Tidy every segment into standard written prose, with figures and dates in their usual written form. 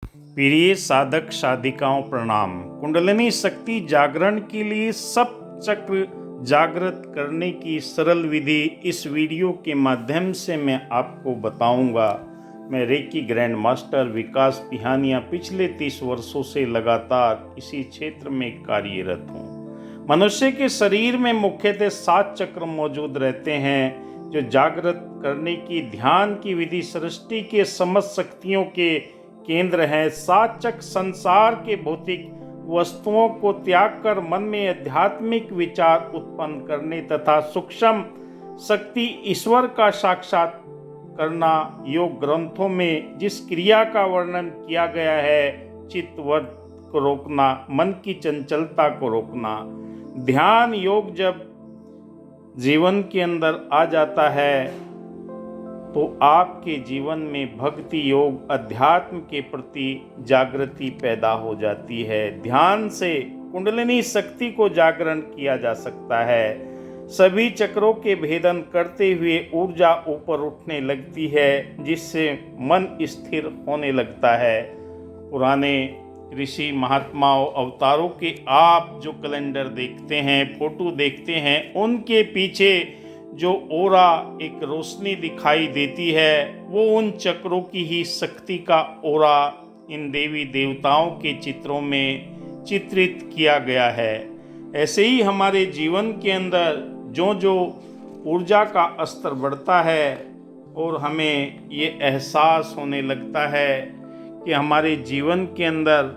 प्रिय साधक साधिकाओं प्रणाम। कुंडलिनी शक्ति जागरण के लिए सब चक्र जागृत करने की सरल विधि इस वीडियो के माध्यम से मैं आपको बताऊंगा। मैं रेकी ग्रैंड मास्टर विकास पिहानिया पिछले 30 वर्षों से लगातार इसी क्षेत्र में कार्यरत हूँ। मनुष्य के शरीर में मुख्यतः 7 चक्र मौजूद रहते हैं जो जागृत करने की ध्यान की विधि सृष्टि के समस्त शक्तियों के केंद्र है। 7 चक्र संसार के भौतिक वस्तुओं को त्याग कर मन में आध्यात्मिक विचार उत्पन्न करने तथा सूक्ष्म शक्ति ईश्वर का साक्षात करना योग ग्रंथों में जिस क्रिया का वर्णन किया गया है, चित्तवृत्ति को रोकना, मन की चंचलता को रोकना। ध्यान योग जब जीवन के अंदर आ जाता है तो आपके जीवन में भक्ति योग अध्यात्म के प्रति जागृति पैदा हो जाती है। ध्यान से कुंडलिनी शक्ति को जागरण किया जा सकता है। सभी चक्रों के भेदन करते हुए ऊर्जा ऊपर उठने लगती है जिससे मन स्थिर होने लगता है। पुराने ऋषि महात्माओं अवतारों के आप जो कैलेंडर देखते हैं, फोटो देखते हैं, उनके पीछे जो ओरा एक रोशनी दिखाई देती है वो उन चक्रों की ही शक्ति का ओरा इन देवी देवताओं के चित्रों में चित्रित किया गया है। ऐसे ही हमारे जीवन के अंदर जो जो ऊर्जा का स्तर बढ़ता है और हमें ये एहसास होने लगता है कि हमारे जीवन के अंदर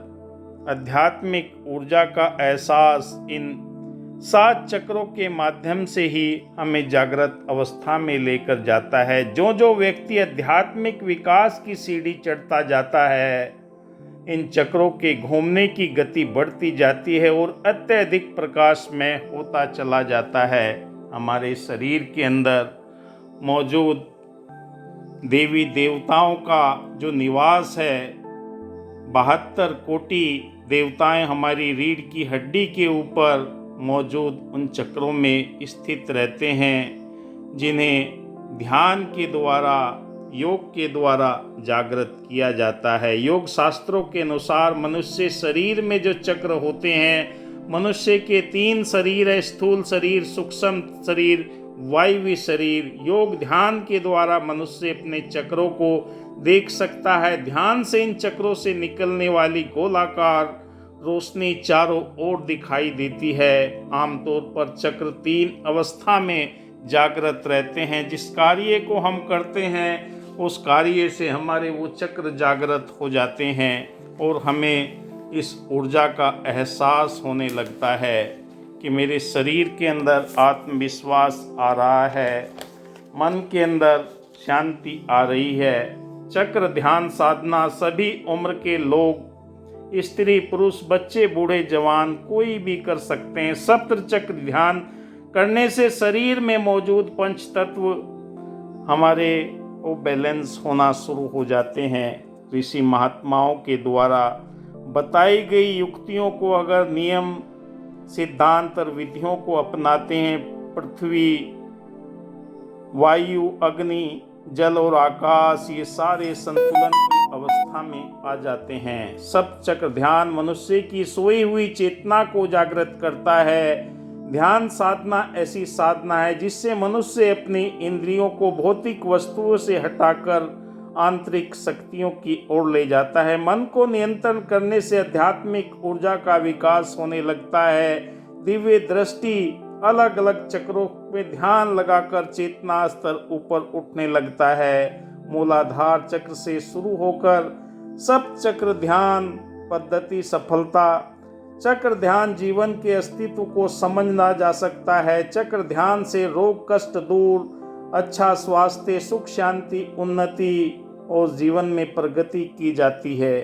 आध्यात्मिक ऊर्जा का एहसास इन 7 चक्रों के माध्यम से ही हमें जागृत अवस्था में लेकर जाता है। जो जो व्यक्ति आध्यात्मिक विकास की सीढ़ी चढ़ता जाता है, इन चक्रों के घूमने की गति बढ़ती जाती है और अत्यधिक प्रकाशमय होता चला जाता है। हमारे शरीर के अंदर मौजूद देवी देवताओं का जो निवास है, 72 कोटि देवताएं हमारी रीढ़ की हड्डी के ऊपर मौजूद उन चक्रों में स्थित रहते हैं जिन्हें ध्यान के द्वारा योग के द्वारा जागृत किया जाता है। योग शास्त्रों के अनुसार मनुष्य शरीर में जो चक्र होते हैं, मनुष्य के 3 शरीर है, स्थूल शरीर, सूक्ष्म शरीर, वायवी शरीर। योग ध्यान के द्वारा मनुष्य अपने चक्रों को देख सकता है। ध्यान से इन चक्रों से निकलने वाली गोलाकार रोशनी चारों ओर दिखाई देती है। आमतौर पर चक्र 3 अवस्था में जागृत रहते हैं। जिस कार्य को हम करते हैं उस कार्य से हमारे वो चक्र जागृत हो जाते हैं और हमें इस ऊर्जा का एहसास होने लगता है कि मेरे शरीर के अंदर आत्मविश्वास आ रहा है, मन के अंदर शांति आ रही है। चक्र ध्यान साधना सभी उम्र के लोग, स्त्री पुरुष, बच्चे बूढ़े जवान कोई भी कर सकते हैं। सप्त चक्र ध्यान करने से शरीर में मौजूद पंच तत्व हमारे वो बैलेंस होना शुरू हो जाते हैं। ऋषि महात्माओं के द्वारा बताई गई युक्तियों को अगर नियम सिद्धांत और विधियों को अपनाते हैं, पृथ्वी, वायु, अग्नि, जल और आकाश ये सारे संतुलन की अवस्था में आ जाते हैं। सप्त चक्र ध्यान मनुष्य की सोई हुई चेतना को जागृत करता है। ध्यान साधना ऐसी साधना है जिससे मनुष्य अपनी इंद्रियों को भौतिक वस्तुओं से हटाकर आंतरिक शक्तियों की ओर ले जाता है। मन को नियंत्रण करने से आध्यात्मिक ऊर्जा का विकास होने लगता है। दिव्य दृष्टि अलग अलग चक्रों में ध्यान लगाकर चेतना स्तर ऊपर उठने लगता है। मूलाधार चक्र से शुरू होकर सब चक्र ध्यान पद्धति सफलता। चक्र ध्यान जीवन के अस्तित्व को समझना जा सकता है। चक्र ध्यान से रोग कष्ट दूर, अच्छा स्वास्थ्य, सुख शांति, उन्नति और जीवन में प्रगति की जाती है।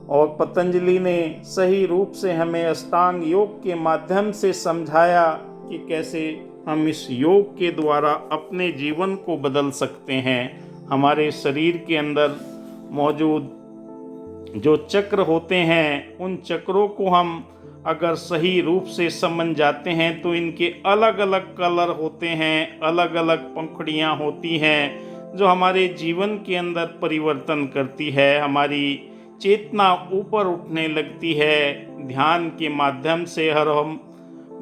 और पतंजलि ने सही रूप से हमें अष्टांग योग के माध्यम से समझाया कि कैसे हम इस योग के द्वारा अपने जीवन को बदल सकते हैं। हमारे शरीर के अंदर मौजूद जो चक्र होते हैं, उन चक्रों को हम अगर सही रूप से समझ जाते हैं तो इनके अलग अलग कलर होते हैं, अलग अलग पंखुड़ियाँ होती हैं जो हमारे जीवन के अंदर परिवर्तन करती है। हमारी चेतना ऊपर उठने लगती है। ध्यान के माध्यम से हम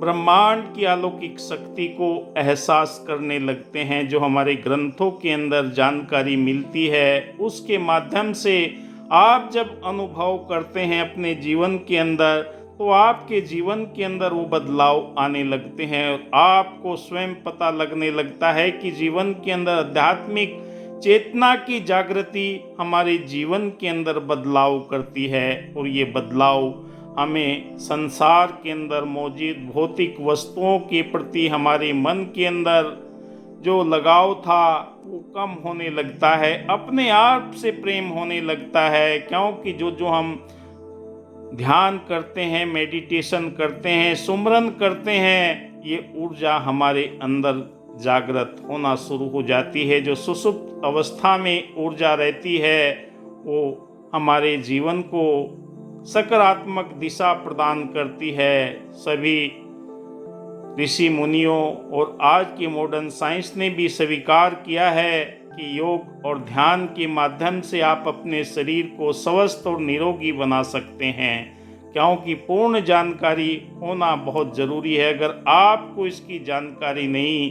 ब्रह्मांड की अलौकिक शक्ति को एहसास करने लगते हैं। जो हमारे ग्रंथों के अंदर जानकारी मिलती है, उसके माध्यम से आप जब अनुभव करते हैं अपने जीवन के अंदर, तो आपके जीवन के अंदर वो बदलाव आने लगते हैं और आपको स्वयं पता लगने लगता है कि जीवन के अंदर आध्यात्मिक चेतना की जागृति हमारे जीवन के अंदर बदलाव करती है। और ये बदलाव हमें संसार के अंदर मौजूद भौतिक वस्तुओं के प्रति हमारे मन के अंदर जो लगाव था वो कम होने लगता है, अपने आप से प्रेम होने लगता है। क्योंकि जो जो हम ध्यान करते हैं, मेडिटेशन करते हैं, सुमरन करते हैं, ये ऊर्जा हमारे अंदर जागृत होना शुरू हो जाती है। जो सुषुप्त अवस्था में ऊर्जा रहती है वो हमारे जीवन को सकारात्मक दिशा प्रदान करती है। सभी ऋषि मुनियों और आज की मॉडर्न साइंस ने भी स्वीकार किया है कि योग और ध्यान के माध्यम से आप अपने शरीर को स्वस्थ और निरोगी बना सकते हैं। क्योंकि पूर्ण जानकारी होना बहुत ज़रूरी है। अगर आपको इसकी जानकारी नहीं,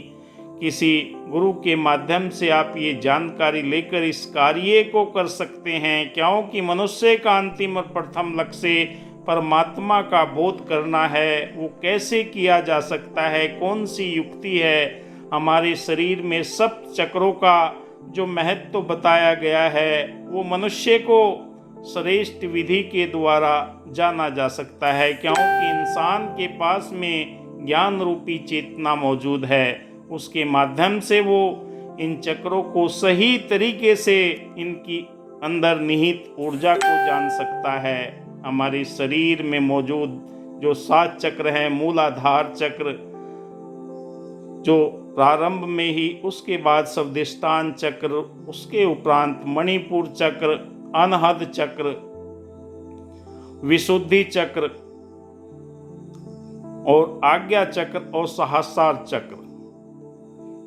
किसी गुरु के माध्यम से आप ये जानकारी लेकर इस कार्य को कर सकते हैं। क्योंकि मनुष्य का अंतिम और प्रथम लक्ष्य परमात्मा का बोध करना है। वो कैसे किया जा सकता है, कौन सी युक्ति है, हमारे शरीर में सब चक्रों का जो महत्व बताया गया है वो मनुष्य को श्रेष्ठ विधि के द्वारा जाना जा सकता है। क्योंकि इंसान के पास में ज्ञान रूपी चेतना मौजूद है, उसके माध्यम से वो इन चक्रों को सही तरीके से इनकी अंदर निहित ऊर्जा को जान सकता है। हमारे शरीर में मौजूद जो 7 चक्र हैं, मूलाधार चक्र जो प्रारंभ में ही, उसके बाद स्वादिष्ठान चक्र, उसके उपरांत मणिपुर चक्र, अनहद चक्र, विशुद्धि चक्र और आज्ञा चक्र और सहस्रार चक्र,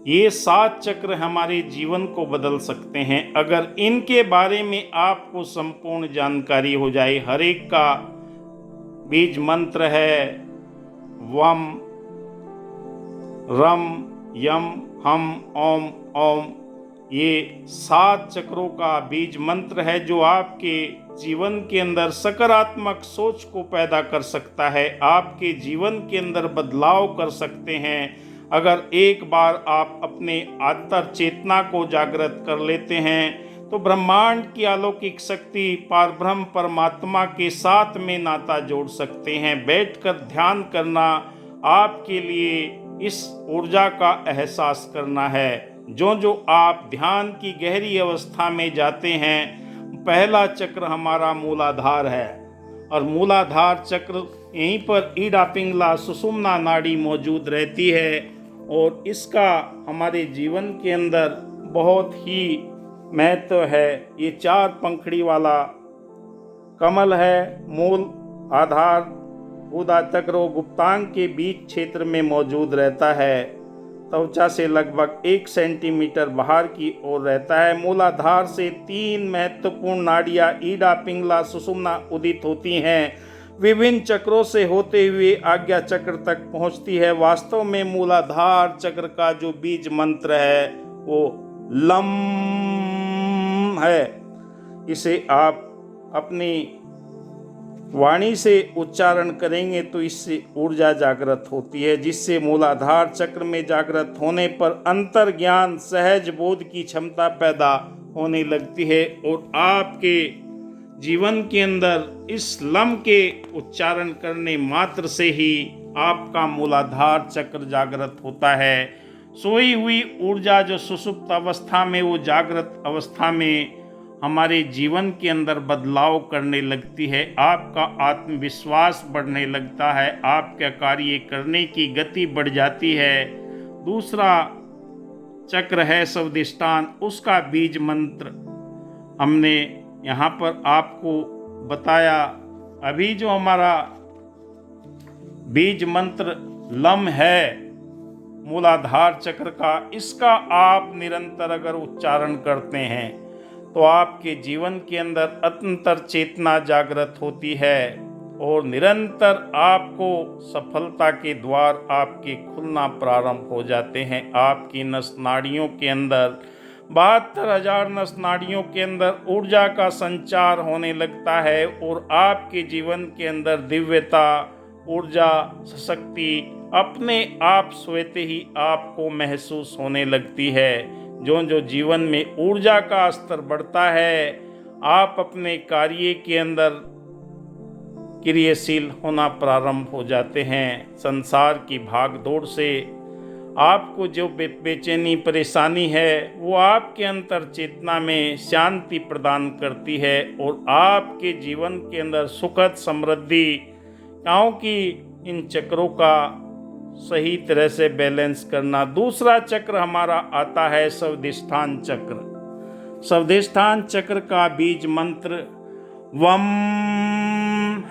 ये 7 चक्र हमारे जीवन को बदल सकते हैं। अगर इनके बारे में आपको संपूर्ण जानकारी हो जाए। हर एक का बीज मंत्र है वम, रम, यम, हम, ओम, ओम। ये 7 चक्रों का बीज मंत्र है जो आपके जीवन के अंदर सकारात्मक सोच को पैदा कर सकता है, आपके जीवन के अंदर बदलाव कर सकते हैं। अगर एक बार आप अपने आंतर चेतना को जागृत कर लेते हैं तो ब्रह्मांड की अलौकिक शक्ति पारब्रह्म परमात्मा के साथ में नाता जोड़ सकते हैं। बैठकर ध्यान करना आपके लिए इस ऊर्जा का एहसास करना है। जो जो आप ध्यान की गहरी अवस्था में जाते हैं, पहला चक्र हमारा मूलाधार है और मूलाधार चक्र यहीं पर ईडा पिंगला सुषुम्ना नाड़ी मौजूद रहती है और इसका हमारे जीवन के अंदर बहुत ही महत्व है। ये 4 पंखड़ी वाला कमल है। मूल आधार गुदा चक्र और गुप्तांग के बीच क्षेत्र में मौजूद रहता है। त्वचा से लगभग 1 सेंटीमीटर बाहर की ओर रहता है। मूलाधार से 3 महत्वपूर्ण नाड़ियाँ ईडा पिंगला सुषुम्ना उदित होती हैं, विभिन्न चक्रों से होते हुए आज्ञा चक्र तक पहुंचती है। वास्तव में मूलाधार चक्र का जो बीज मंत्र है वो लम है। इसे आप अपनी वाणी से उच्चारण करेंगे तो इससे ऊर्जा जागृत होती है, जिससे मूलाधार चक्र में जागृत होने पर अंतर ज्ञान सहज बोध की क्षमता पैदा होने लगती है और आपके जीवन के अंदर इस लम के उच्चारण करने मात्र से ही आपका मूलाधार चक्र जागृत होता है। सोई हुई ऊर्जा जो सुषुप्त अवस्था में, वो जागृत अवस्था में हमारे जीवन के अंदर बदलाव करने लगती है। आपका आत्मविश्वास बढ़ने लगता है, आपका कार्य करने की गति बढ़ जाती है। दूसरा चक्र है स्वादिष्ठान, उसका बीज मंत्र हमने यहाँ पर आपको बताया। अभी जो हमारा बीज मंत्र लम है मूलाधार चक्र का, इसका आप निरंतर अगर उच्चारण करते हैं तो आपके जीवन के अंदर अंतर चेतना जागृत होती है और निरंतर आपको सफलता के द्वार आपके खुलना प्रारंभ हो जाते हैं। आपकी नस नाड़ियों के अंदर 72,000 नस नाड़ियों के अंदर ऊर्जा का संचार होने लगता है और आपके जीवन के अंदर दिव्यता, ऊर्जा, शक्ति अपने आप स्वतः ही आपको महसूस होने लगती है। जो जो जीवन में ऊर्जा का स्तर बढ़ता है, आप अपने कार्य के अंदर क्रियाशील होना प्रारंभ हो जाते हैं। संसार की भाग दौड़ से आपको जो बेचैनी परेशानी है वो आपके अंतर चेतना में शांति प्रदान करती है और आपके जीवन के अंदर सुखद समृद्धि, क्योंकि इन चक्रों का सही तरह से बैलेंस करना। दूसरा चक्र हमारा आता है स्वाधिष्ठान चक्र। स्वाधिष्ठान चक्र का बीज मंत्र वम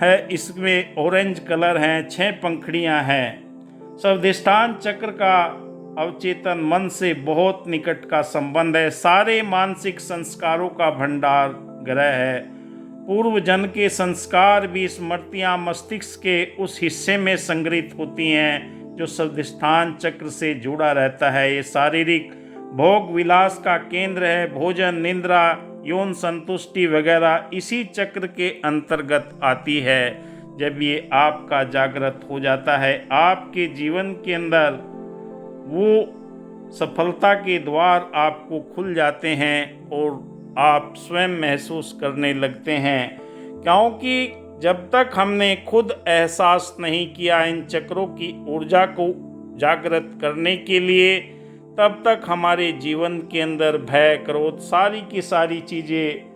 है, इसमें ऑरेंज कलर है, 6 पंखुड़ियां हैं। स्वाधिष्ठान चक्र का अवचेतन मन से बहुत निकट का संबंध है। सारे मानसिक संस्कारों का भंडार ग्रह है। पूर्व जन्म के संस्कार भी स्मृतियां मस्तिष्क के उस हिस्से में संग्रहित होती हैं जो स्वाधिष्ठान चक्र से जुड़ा रहता है। ये शारीरिक भोग विलास का केंद्र है। भोजन, निद्रा, यौन संतुष्टि वगैरह इसी चक्र के अंतर्गत आती है। जब ये आपका जागृत हो जाता है, आपके जीवन के अंदर वो सफलता के द्वार आपको खुल जाते हैं और आप स्वयं महसूस करने लगते हैं। क्योंकि जब तक हमने खुद एहसास नहीं किया इन चक्रों की ऊर्जा को जागृत करने के लिए, तब तक हमारे जीवन के अंदर भय, क्रोध, सारी की सारी चीज़ें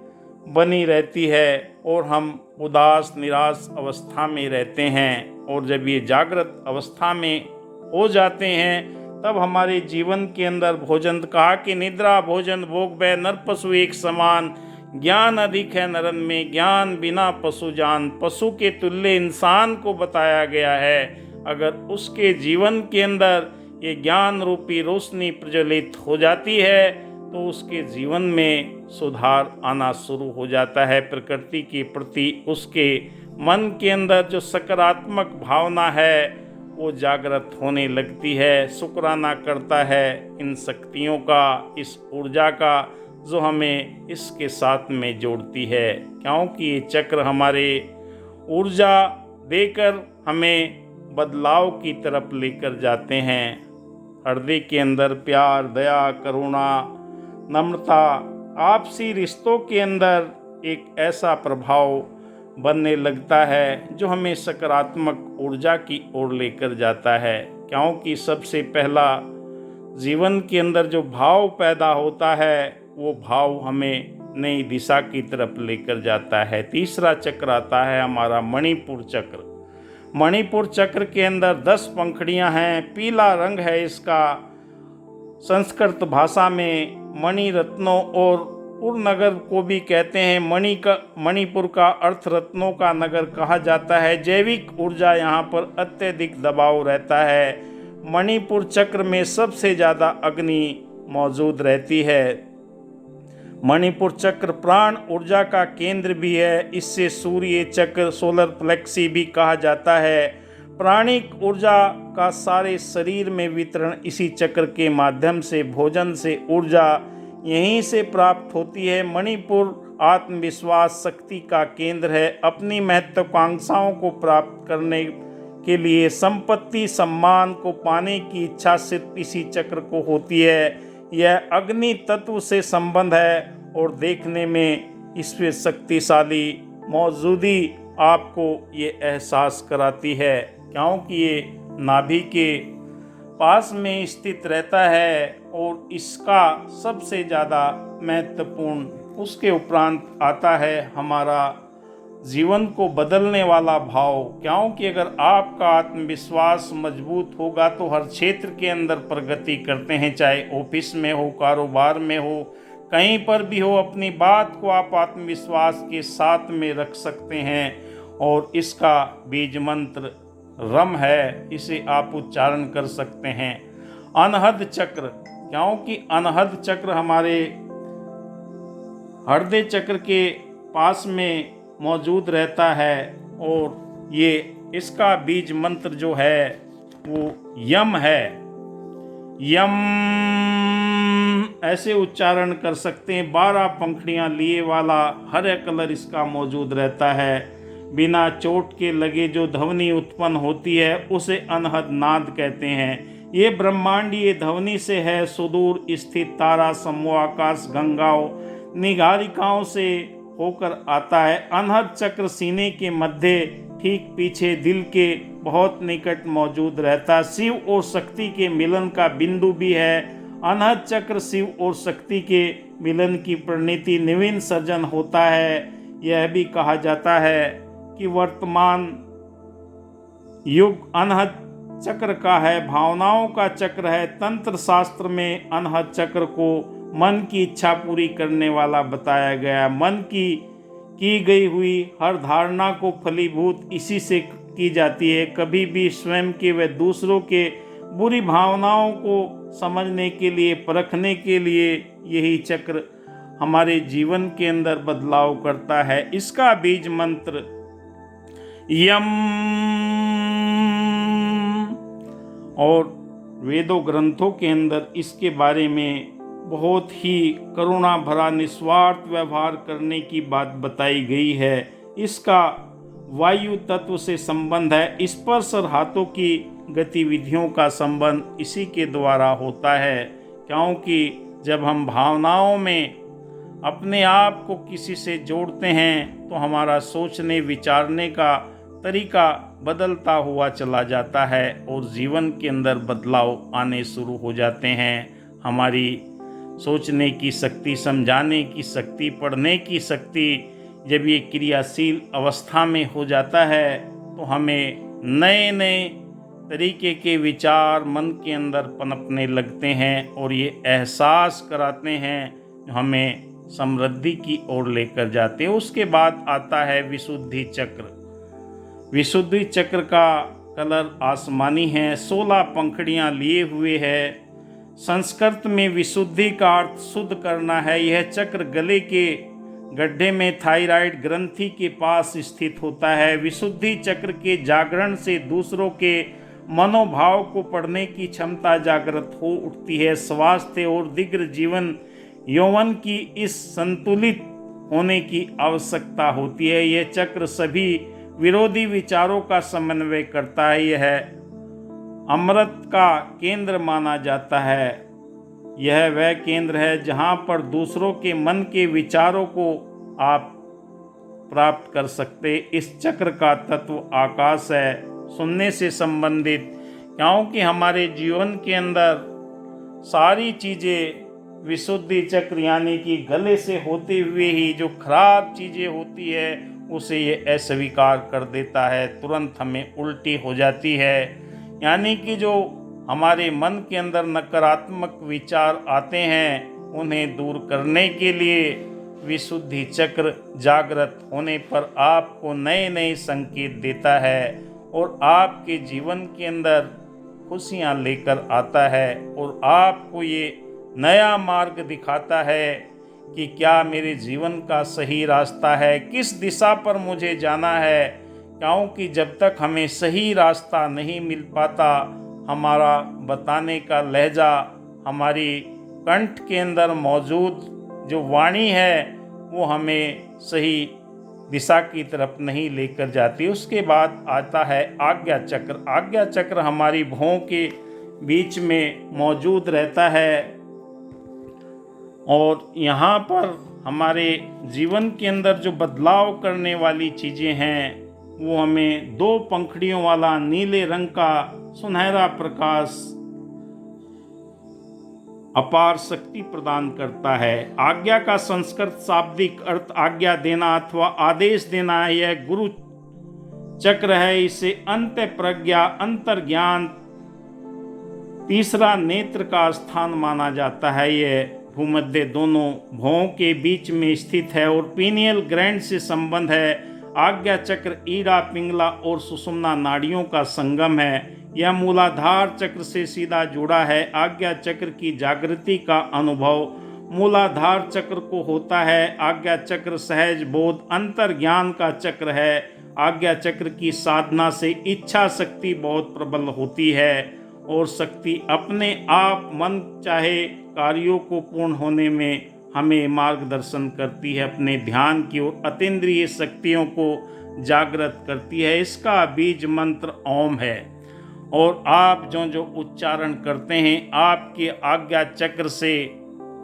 बनी रहती है और हम उदास, निराश अवस्था में रहते हैं। और जब ये जागृत अवस्था में हो जाते हैं, तब हमारे जीवन के अंदर भोजन, कहा कि निद्रा भोजन भोग भय नर पशु एक समान, ज्ञान अधिक है नरन में, ज्ञान बिना पशु जान। पशु के तुल्य इंसान को बताया गया है। अगर उसके जीवन के अंदर ये ज्ञान रूपी रोशनी प्रज्वलित हो जाती है तो उसके जीवन में सुधार आना शुरू हो जाता है। प्रकृति के प्रति उसके मन के अंदर जो सकारात्मक भावना है वो जागृत होने लगती है। शुक्राना करता है इन शक्तियों का, इस ऊर्जा का जो हमें इसके साथ में जोड़ती है। क्योंकि ये चक्र हमारे ऊर्जा देकर हमें बदलाव की तरफ लेकर जाते हैं। हृदय के अंदर प्यार, दया, करुणा, नम्रता, आपसी रिश्तों के अंदर एक ऐसा प्रभाव बनने लगता है जो हमें सकारात्मक ऊर्जा की ओर लेकर जाता है। क्योंकि सबसे पहला जीवन के अंदर जो भाव पैदा होता है वो भाव हमें नई दिशा की तरफ लेकर जाता है। तीसरा चक्र आता है हमारा मणिपुर चक्र। मणिपुर चक्र के अंदर 10 पंखुड़ियां हैं, पीला रंग है इसका। संस्कृत भाषा में मणि रत्नों और उरनगर को भी कहते हैं। मणिपुर का अर्थ रत्नों का नगर कहा जाता है। जैविक ऊर्जा यहाँ पर अत्यधिक दबाव रहता है। मणिपुर चक्र में सबसे ज़्यादा अग्नि मौजूद रहती है। मणिपुर चक्र प्राण ऊर्जा का केंद्र भी है। इससे सूर्य चक्र, सोलर प्लेक्सी भी कहा जाता है। प्राणिक ऊर्जा का सारे शरीर में वितरण इसी चक्र के माध्यम से, भोजन से ऊर्जा यहीं से प्राप्त होती है। मणिपुर आत्मविश्वास शक्ति का केंद्र है। अपनी महत्वाकांक्षाओं को प्राप्त करने के लिए, संपत्ति सम्मान को पाने की इच्छा सिर्फ इसी चक्र को होती है। यह अग्नि तत्व से संबंध है और देखने में इसमें शक्तिशाली मौजूदी आपको ये एहसास कराती है। क्योंकि ये नाभि के पास में स्थित रहता है और इसका सबसे ज़्यादा महत्वपूर्ण, उसके उपरांत आता है हमारा जीवन को बदलने वाला भाव। क्योंकि अगर आपका आत्मविश्वास मजबूत होगा तो हर क्षेत्र के अंदर प्रगति करते हैं, चाहे ऑफिस में हो, कारोबार में हो, कहीं पर भी हो, अपनी बात को आप आत्मविश्वास के साथ में रख सकते हैं। और इसका बीज मंत्र रम है, इसे आप उच्चारण कर सकते हैं। अनहद चक्र, क्योंकि अनहद चक्र हमारे हृदय चक्र के पास में मौजूद रहता है और ये इसका बीज मंत्र जो है वो यम है। यम ऐसे उच्चारण कर सकते हैं। 12 पंखुड़ियां लिए वाला हरे कलर इसका मौजूद रहता है। बिना चोट के लगे जो ध्वनि उत्पन्न होती है उसे अनहद नाद कहते हैं। ये ब्रह्मांडीय ध्वनि से है सुदूर स्थित तारा समूह आकाश गंगाओं निगारिकाओं से होकर आता है। अनहद चक्र सीने के मध्य ठीक पीछे दिल के बहुत निकट मौजूद रहता। शिव और शक्ति के मिलन का बिंदु भी है। अनहद चक्र शिव और शक्ति के मिलन की परिणति नवीन सर्जन होता है। यह भी कहा जाता है कि वर्तमान युग अनहद चक्र का है, भावनाओं का चक्र है। तंत्र शास्त्र में अनहद चक्र को मन की इच्छा पूरी करने वाला बताया गया। मन की गई हुई हर धारणा को फलीभूत इसी से की जाती है। कभी भी स्वयं के व दूसरों के बुरी भावनाओं को समझने के लिए, परखने के लिए यही चक्र हमारे जीवन के अंदर बदलाव करता है। इसका बीज मंत्र यम और वेदों ग्रंथों के अंदर इसके बारे में बहुत ही करुणा भरा निस्वार्थ व्यवहार करने की बात बताई गई है। इसका वायु तत्व से संबंध है। स्पर्श और हाथों की गतिविधियों का संबंध इसी के द्वारा होता है, क्योंकि जब हम भावनाओं में अपने आप को किसी से जोड़ते हैं तो हमारा सोचने विचारने का तरीका बदलता हुआ चला जाता है और जीवन के अंदर बदलाव आने शुरू हो जाते हैं। हमारी सोचने की शक्ति, समझाने की शक्ति, पढ़ने की शक्ति जब ये क्रियाशील अवस्था में हो जाता है तो हमें नए नए तरीके के विचार मन के अंदर पनपने लगते हैं और ये एहसास कराते हैं, हमें समृद्धि की ओर लेकर जाते हैं। उसके बाद आता है विशुद्धि चक्र। विशुद्धि चक्र का कलर आसमानी है, 16 पंखुड़ियां लिए हुए है। संस्कृत में विशुद्धि का अर्थ शुद्ध करना है। यह चक्र गले के गड्ढे में थायराइड ग्रंथि के पास स्थित होता है। विशुद्धि चक्र के जागरण से दूसरों के मनोभाव को पढ़ने की क्षमता जागृत हो उठती है। स्वास्थ्य और दीर्घ जीवन यौवन की इस संतुलित होने की आवश्यकता होती है। यह चक्र सभी विरोधी विचारों का समन्वय करता है। यह अमृत का केंद्र माना जाता है। यह वह केंद्र है जहाँ पर दूसरों के मन के विचारों को आप प्राप्त कर सकते। इस चक्र का तत्व आकाश है, सुनने से संबंधित, क्योंकि हमारे जीवन के अंदर सारी चीज़ें विशुद्धि चक्र यानी कि गले से होते हुए ही जो खराब चीज़ें होती है उसे ये अस्वीकार कर देता है, तुरंत हमें उल्टी हो जाती है। यानी कि जो हमारे मन के अंदर नकारात्मक विचार आते हैं उन्हें दूर करने के लिए विशुद्धि चक्र जागृत होने पर आपको नए नए संकेत देता है और आपके जीवन के अंदर खुशियाँ लेकर आता है और आपको ये नया मार्ग दिखाता है कि क्या मेरे जीवन का सही रास्ता है, किस दिशा पर मुझे जाना है। क्योंकि जब तक हमें सही रास्ता नहीं मिल पाता, हमारा बताने का लहजा, हमारी कंठ के अंदर मौजूद जो वाणी है वो हमें सही दिशा की तरफ नहीं लेकर जाती। उसके बाद आता है आज्ञा चक्र। आज्ञा चक्र हमारी भौं के बीच में मौजूद रहता है और यहाँ पर हमारे जीवन के अंदर जो बदलाव करने वाली चीज़ें हैं वो हमें 2 पंखुड़ियों वाला नीले रंग का सुनहरा प्रकाश अपार शक्ति प्रदान करता है। आज्ञा का संस्कृत शाब्दिक अर्थ आज्ञा देना अथवा आदेश देना है। यह गुरु चक्र है। इसे अंत प्रज्ञा, अंतर्ज्ञान, तीसरा नेत्र का स्थान माना जाता है। यह भूमध्य दोनों भौं के बीच में स्थित है और पीनियल ग्लैंड से संबंध है। आज्ञा चक्र ईड़ा, पिंगला और सुषुम्ना नाड़ियों का संगम है। यह मूलाधार चक्र से सीधा जुड़ा है। आज्ञा चक्र की जागृति का अनुभव मूलाधार चक्र को होता है आज्ञा चक्र। सहज बोध अंतर ज्ञान का चक्र है। आज्ञा चक्र की साधना से इच्छा शक्ति बहुत प्रबल होती है और शक्ति अपने आप मन चाहे कार्यों को पूर्ण होने में हमें मार्गदर्शन करती है, अपने ध्यान की ओर अतीन्द्रिय शक्तियों को जागृत करती है। इसका बीज मंत्र ओम है और आप जो जो उच्चारण करते हैं आपके आज्ञा चक्र से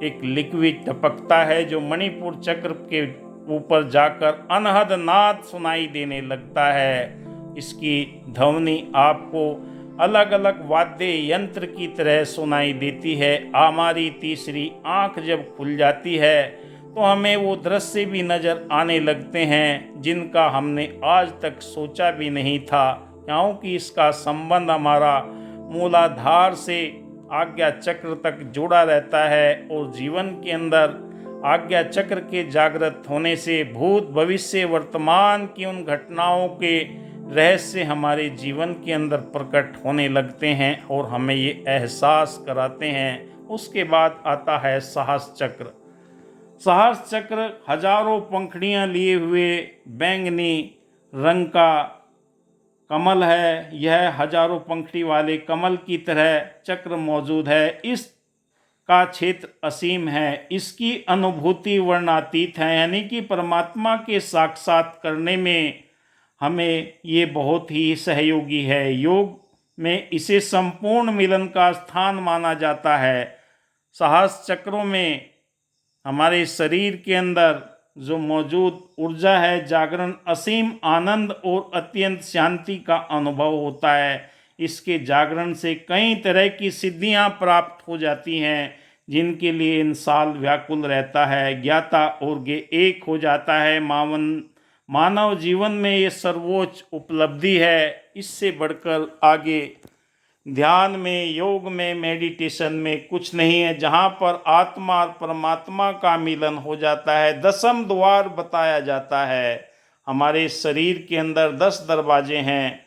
एक लिक्विड टपकता है जो मणिपुर चक्र के ऊपर जाकर अनहद नाद सुनाई देने लगता है। इसकी ध्वनि आपको अलग अलग वाद्य यंत्र की तरह सुनाई देती है। हमारी तीसरी आंख जब खुल जाती है तो हमें वो दृश्य भी नज़र आने लगते हैं जिनका हमने आज तक सोचा भी नहीं था, क्योंकि इसका संबंध हमारा मूलाधार से आज्ञा चक्र तक जुड़ा रहता है और जीवन के अंदर आज्ञा चक्र के जागृत होने से भूत भविष्य वर्तमान की उन घटनाओं के रहस्य हमारे जीवन के अंदर प्रकट होने लगते हैं और हमें ये एहसास कराते हैं। उसके बाद आता है साहस चक्र। साहस चक्र हजारों पंखुड़ियां लिए हुए बैंगनी रंग का कमल है। यह हजारों पंखुड़ी वाले कमल की तरह चक्र मौजूद है। इसका क्षेत्र असीम है। इसकी अनुभूति वर्णातीत है, यानी कि परमात्मा के साक्षात करने में हमें ये बहुत ही सहयोगी है। योग में इसे संपूर्ण मिलन का स्थान माना जाता है। साहस चक्रों में हमारे शरीर के अंदर जो मौजूद ऊर्जा है, जागरण, असीम आनंद और अत्यंत शांति का अनुभव होता है। इसके जागरण से कई तरह की सिद्धियां प्राप्त हो जाती हैं जिनके लिए इंसान व्याकुल रहता है। ज्ञाता और ज्ञेय एक हो जाता है। मानव जीवन में ये सर्वोच्च उपलब्धि है। इससे बढ़कर आगे ध्यान में, योग में, मेडिटेशन में कुछ नहीं है, जहाँ पर आत्मा और परमात्मा का मिलन हो जाता है। दसम द्वार बताया जाता है। हमारे शरीर के अंदर 10 दरवाजे हैं।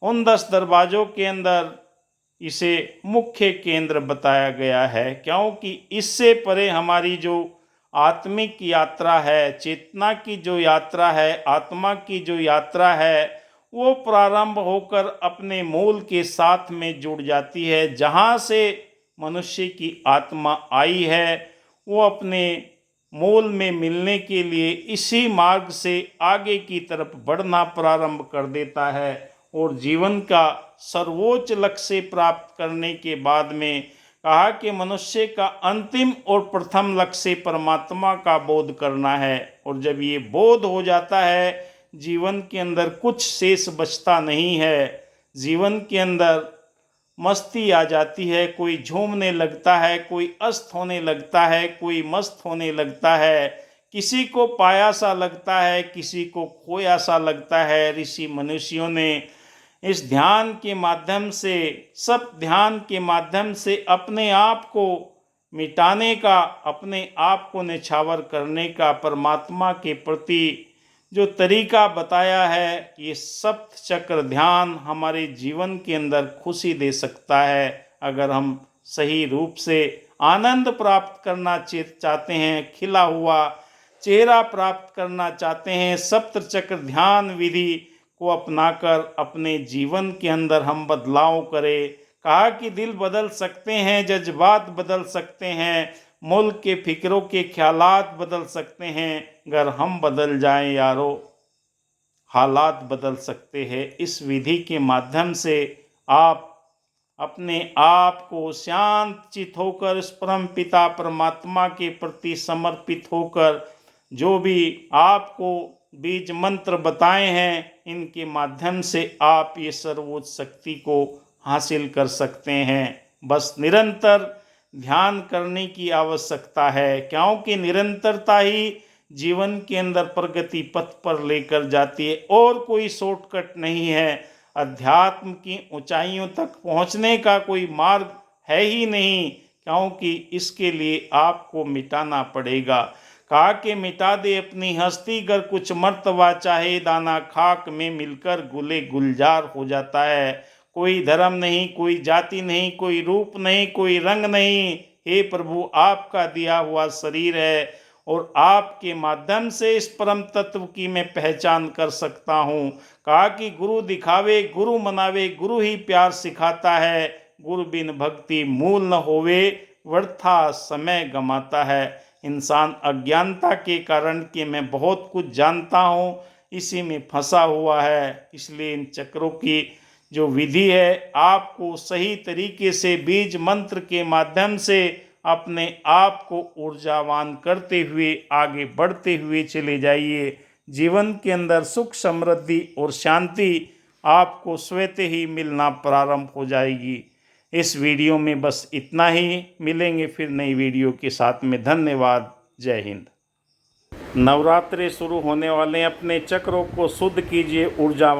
उन 10 दरवाज़ों के अंदर इसे मुख्य केंद्र बताया गया है, क्योंकि इससे परे हमारी जो आत्मिक यात्रा है, चेतना की जो यात्रा है, आत्मा की जो यात्रा है, वो प्रारंभ होकर अपने मूल के साथ में जुड़ जाती है। जहाँ से मनुष्य की आत्मा आई है वो अपने मूल में मिलने के लिए इसी मार्ग से आगे की तरफ बढ़ना प्रारंभ कर देता है और जीवन का सर्वोच्च लक्ष्य प्राप्त करने के बाद में कहा कि मनुष्य का अंतिम और प्रथम लक्ष्य परमात्मा का बोध करना है। और जब ये बोध हो जाता है जीवन के अंदर कुछ शेष बचता नहीं है। जीवन के अंदर मस्ती आ जाती है, कोई झूमने लगता है, कोई अस्त होने लगता है, कोई मस्त होने लगता है, किसी को पाया सा लगता है, किसी को खोया सा लगता है। ऋषि मनुष्यों ने इस ध्यान के माध्यम से, सब ध्यान के माध्यम से अपने आप को मिटाने का, अपने आप को निछावर करने का, परमात्मा के प्रति जो तरीका बताया है, ये सप्त चक्र ध्यान हमारे जीवन के अंदर खुशी दे सकता है। अगर हम सही रूप से आनंद प्राप्त करना चाहते हैं, खिला हुआ चेहरा प्राप्त करना चाहते हैं, सप्त चक्र ध्यान विधि को अपनाकर अपने जीवन के अंदर हम बदलाव करें। कहा कि दिल बदल सकते हैं, जज्बात बदल सकते हैं, मुल्क के फिक्रों के ख्यालात बदल सकते हैं, अगर हम बदल जाएं यारो हालात बदल सकते हैं। इस विधि के माध्यम से आप अपने आप को शांत चित होकर इस परम पिता परमात्मा के प्रति समर्पित होकर जो भी आपको बीज मंत्र बताए हैं, इनके माध्यम से आप ये सर्वोच्च शक्ति को हासिल कर सकते हैं। बस निरंतर ध्यान करने की आवश्यकता है, क्योंकि निरंतरता ही जीवन के अंदर प्रगति पथ पर लेकर जाती है और कोई शॉर्टकट नहीं है। अध्यात्म की ऊंचाइयों तक पहुंचने का कोई मार्ग है ही नहीं, क्योंकि इसके लिए आपको मिटाना पड़ेगा। कहा कि मिटा दे अपनी हस्ती, अगर कुछ मर्तबा चाहे दाना खाक में मिलकर गुले गुलजार हो जाता है। कोई धर्म नहीं, कोई जाति नहीं, कोई रूप नहीं, कोई रंग नहीं, हे प्रभु, आपका दिया हुआ शरीर है और आपके माध्यम से इस परम तत्व की मैं पहचान कर सकता हूँ। कहा कि गुरु दिखावे गुरु मनावे, गुरु ही प्यार सिखाता है, गुरु बिन भक्ति मूल न होवे, व्यर्था समय गमाता है। इंसान अज्ञानता के कारण कि मैं बहुत कुछ जानता हूँ, इसी में फंसा हुआ है। इसलिए इन चक्रों की जो विधि है, आपको सही तरीके से बीज मंत्र के माध्यम से अपने आप को ऊर्जावान करते हुए आगे बढ़ते हुए चले जाइए। जीवन के अंदर सुख समृद्धि और शांति आपको स्वतः ही मिलना प्रारंभ हो जाएगी। इस वीडियो में बस इतना ही। मिलेंगे फिर नई वीडियो के साथ में। धन्यवाद। जय हिंद। नवरात्रि शुरू होने वाले, अपने चक्रों को शुद्ध कीजिए, ऊर्जा